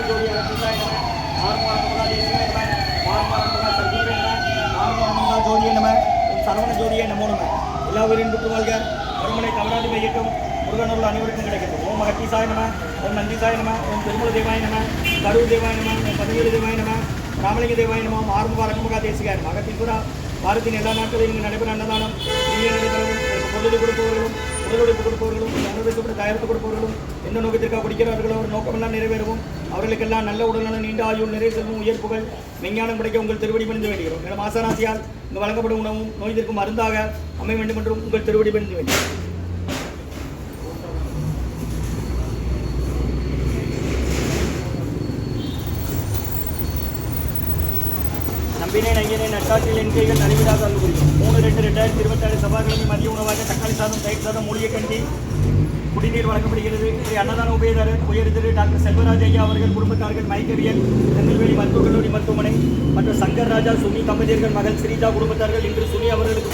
ஜோடி அரசிசாய நம ஆர்மாரம்பகா தேசிகாய நம ஆர்மாரம்பகா சர்ஜீவே நம ஆர்மாரம்பகா ஜோதியே நம சரவண ஜோதியே நமோ நம எல்லா உயிரின் புற்று வாழ்க வருமனை தவறாது பெய்யட்டும் முருகனூர் அனைவருக்கும் கிடைக்கட்டும் ஓம் அகத்தீசாய நம ஓம் நந்திசாய நம ஓம் திருமல தேவாய நம கரூர் தேவாய நம ஓம் பதிவேறு தேவாய நம ராமலிங்க தேவாய நம ஆறுமுக அரங்கமுகா தேசிகாய நம அகத்தீஸ்வரா பாரத்தின் எல்லா நாட்களிலும் இங்கு நடைபெற அன்னதானம் இங்கே நடைபெறவும் பொருளை கொடுப்பவர்களும் உடலுழைப்பு கொடுப்பவர்களும் அனுபவிக்கப்பட்ட தயாரித்து கொடுப்பவர்களும் எந்த நோக்கத்திற்காக படிக்கிறார்களோ ஒரு நோக்கமெல்லாம் நிறைவேறவும் அவர்களுக்கெல்லாம் நல்ல உடல்நலம் நீண்ட ஆயுள் நிறைய செல்வம் உயர்ப்புகள் விஞ்ஞானம் கிடைக்க உங்கள் திருவடி பணிந்து வேண்டுகிறோம் மேலும் ஆசாராசியால் இங்கு வழங்கப்படும் உணவும் நோய் தீர்க்கும் மருந்தாக அமைய வேண்டும் என்றும் உங்கள் திருவடி பணிந்து வேண்டுகிறோம். நம்பினே நையனே நட்டாற்றில் என் கைகள் நலிவிடாத அலுவலகம் 3/2/2026 செவ்வாய்க்கிழமை மதிய உணவாக தக்காளி சாதம் தயிர் சாதம் மூலிகை கண்டி குடிநீர் வழங்கப்படுகிறது. இதை அன்னதான உபயதாரர் உயர் திரு டாக்டர் செல்வராஜ் ஐயா அவர்கள் குடும்பத்தார்கள் மைக்கவியல் திருநெல்வேலி மருத்துவக் கல்லூரி மருத்துவமனை மற்றும் சங்கர் ராஜா சுமி தம்பதியர்கள் மகள் ஸ்ரீஜா குடும்பத்தார்கள் இன்று சுமி அவர்களுக்கு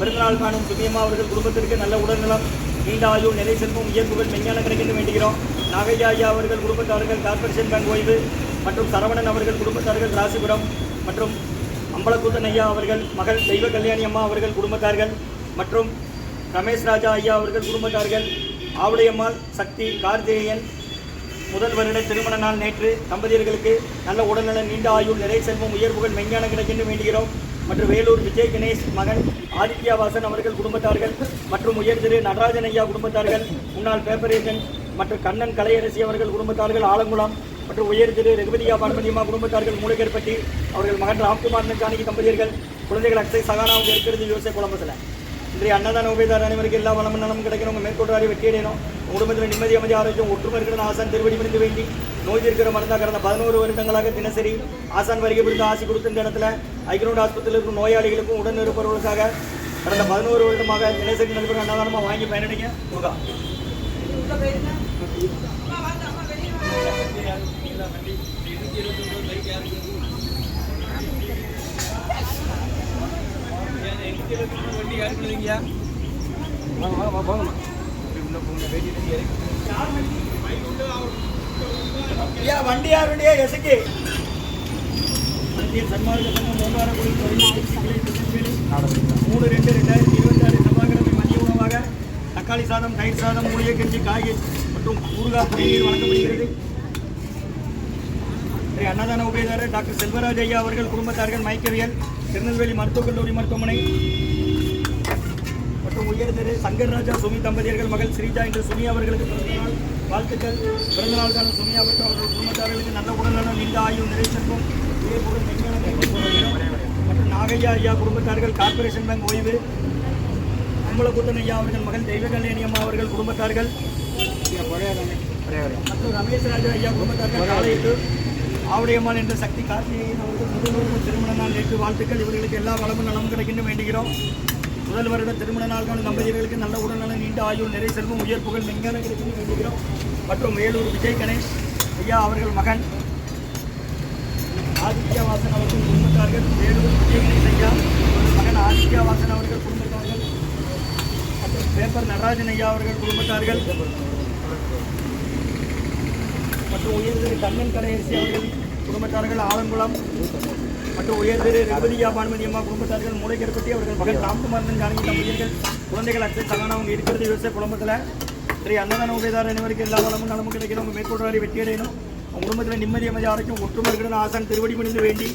பிறந்தநாள் காணும் சுமியம்மா அவர்கள் குடும்பத்திற்கு நல்ல உடல்நலம் நீண்ட ஆயுள் நிலை செல்வம் உயர்வுகள் மெஞ்ஞானம் கிடைக்க வேண்டுகிறோம். நாகையா ஐயா அவர்கள் குடும்பத்தார்கள் கார்பரேஷன் பேங்க் ஓய்வு மற்றும் சரவணன் அவர்கள் குடும்பத்தார்கள் ராசிபுரம் மற்றும் அம்பலக்கூத்தன் ஐயா அவர்கள் மகள் தெய்வ கல்யாணி அம்மா அவர்கள் குடும்பத்தார்கள் மற்றும் ரமேஷ் ராஜா ஐயா அவர்கள் குடும்பத்தார்கள் ஆவுடையம்மாள் சக்தி கார்த்திகேயன் முதல் வருட திருமண நாள் நேற்று தம்பதியர்களுக்கு நல்ல உடல்நலன் நீண்ட ஆயுள் நிறை செல்வம் உயர்வுகள் மெஞ்ஞானம் கிடைக்கின்ற வேண்டுகிறோம். மற்றும் வேலூர் விஜய் கணேஷ் மகன் ஆதித்யா வாசன் அவர்கள் குடும்பத்தார்கள் மற்றும் உயர் திரு நடராஜன் ஐயா குடும்பத்தார்கள் முன்னாள் பேப்பர் ஏஜென்ட் மற்றும் கண்ணன் கலையரசி அவர்கள் குடும்பத்தார்கள் ஆலங்குளம் மற்றும் உயர் திரு ரகுபதியா பார்மதியம்மா குடும்பத்தார்கள் மூலகர்பட்டி அவர்கள் மகன் ராம்குமார் ஜானகி தம்பதியர்கள் குழந்தைகள் அக்ஷய் சகானாவுக்கு இருக்கிறது யோசை குழம்பத்தில் இன்றைய அன்னதான உபயதார அனைவருக்கு எல்லா வளமும் நலமும் கிடைக்கணும். மேற்கொள்றாரி வெற்றியடையணும். குடும்பத்தில் நிம்மதி அமைதி ஆரோக்கியம் ஒற்றுமை இருக்கிற ஆசான் திருவடி முடிந்து வேண்டி நோய் இருக்கிற மருந்தாக கடந்த 11 வருடங்களாக தினசரி ஆசான் வருகை புரிந்து ஆசி கொடுத்த இந்த இடத்துல ஐக்ரௌண்ட் ஆஸ்பத்திரியில் இருக்கும் நோயாளிகளுக்கும் உடன் இருப்பவர்களுக்காக கடந்த 11 வருடமாக தினசரி நடைபெறும் அன்னதானமாக வாங்கி பயனடைங்க. முருகா வண்டி யாருடைய எசுக்கு சன்மார்க்க சங்கம் 3/2/2026 செவ்வாய்க்கிழமை மதிய உணவாக தக்காளி சாதம் தயிர் சாதம் மூலிகை கஞ்சி காய்கறி மற்றும் ஊறுகாய் குடிநீர் வழங்கப்படுகிறது. அன்னதான உபயதாரர் டாக்டர் செல்வராஜ் ஐயா அவர்கள் குடும்பத்தார்கள் மைக்கவியல் திருநெல்வேலி மருத்துவக் கல்லூரி மருத்துவமனை மற்றும் உயர் திரு சங்கர் ராஜா சுமி தம்பதியர்கள் மகள் ஸ்ரீஜா என்று சுமி அவர்களுக்கு பிறந்தநாள் வாழ்த்துக்கள். பிறந்தநாள் காலம் சுமி அவர்கள் குடும்பத்தார்களுக்கு நல்ல உடல்நலம் நீண்ட ஆயுள் நிறை செல்வம் மற்றும் நாகையா ஐயா குடும்பத்தார்கள் கார்பரேஷன் பேங்க் ஓய்வு அம்பலக்கூத்தன் ஐயா அவர்கள் மகள் தெய்வ கல்யாணி அம்மா அவர்கள் குடும்பத்தார்கள் மற்றும் ரமேஷ் ராஜா ஐயா குடும்பத்தார்கள் காலையிட்டு ஆவுடையம்மாள் என்ற சக்தி கார்த்திகேயன் அவர்கள் முதல் திருமண நாள் நேற்று வாழ்த்துக்கள். இவர்களுக்கு எல்லா வளமும் நலமும் கிடைக்கின்ற வேண்டுகிறோம். முதல் வருட திருமண நாள்கான தம்பதியர்களுக்கு நல்ல உடல்நலம் நீண்ட ஆயுள் நிறை செல்வம் உயர்ப்புகள் மெஞ்ஞானம் கிடைக்கின்ற வேண்டுகிறோம். மற்றும் வேலூர் விஜய் கணேஷ் ஐயா அவர்கள் மகன் ஆதித்யா வாசன் அவர்கள் குடும்பத்தார்கள் வேலூர் விஜய் கணேஷ் ஐயா மகன் ஆதித்யா வாசன் அவர்கள் குடும்பத்தார்கள் மற்றும் பேப்பர் நடராஜன் ஐயா அவர்கள் குடும்பத்தார்கள் மற்றும் உயர் திரு கண்ணன் கலையரசி அவர்கள் குடும்பத்தார்கள் ஆலங்குளம் மற்றும் உயர் திரு ரகுபதியா பானுமதியம்மா குடும்பத்தார்கள் மூளைக்கருப்பட்டி அவர்கள் மகன் ராம்குமார் ஜானகி தம்பதியர்கள் குழந்தைகள் அக்ஷய் சகானா அவங்க இருக்கிறது விவசாய குடும்பத்தில் இன்றைய அன்னதான உபயதார அனைவருக்கு எல்லா வளமும் நலமும் கிடைக்கணும். உங்கள் மேற்கொள்றாரி வெற்றியடையணும். உங்கள் குடும்பத்தில் நிம்மதி அமைதி ஆரோக்கியம் ஒற்றுமை இருக்கிறது ஆசான் திருவடி முடிந்து வேண்டி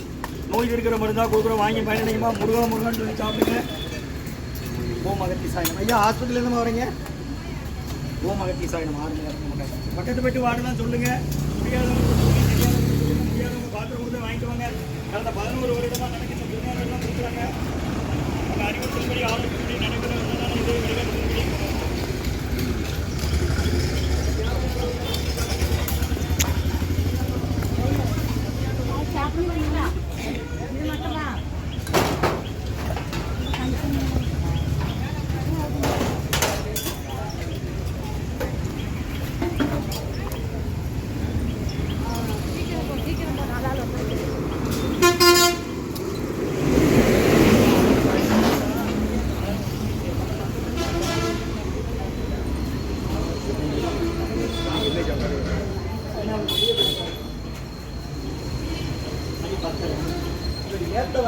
நோய் இருக்கிற மருந்தாக கொடுக்குறோம் வாங்கி பயனடையுமா. முருகான்னு சொல்லி சாப்பிடுங்க. ஓம் அகத்தீசாயம் ஐயா ஹாஸ்பிட்டலேருந்து வரீங்க. ஓம் அகத்தீசாயம் 6 மணி நேரம் பக்கத்து போய்ட்டு வாடலாம் சொல்லுங்கள். முடியாதவங்க பாத்திரம் கொடுத்து வாங்கிட்டு வாங்க. கடந்த 11 வருடமாக நடக்கின்ற திருநாளெல்லாம் கொடுக்குறாங்க. அவங்க அறிவுறுத்தல்படி ஆரோக்கியப்படி நடைபெற Gracias. நேரத்தில்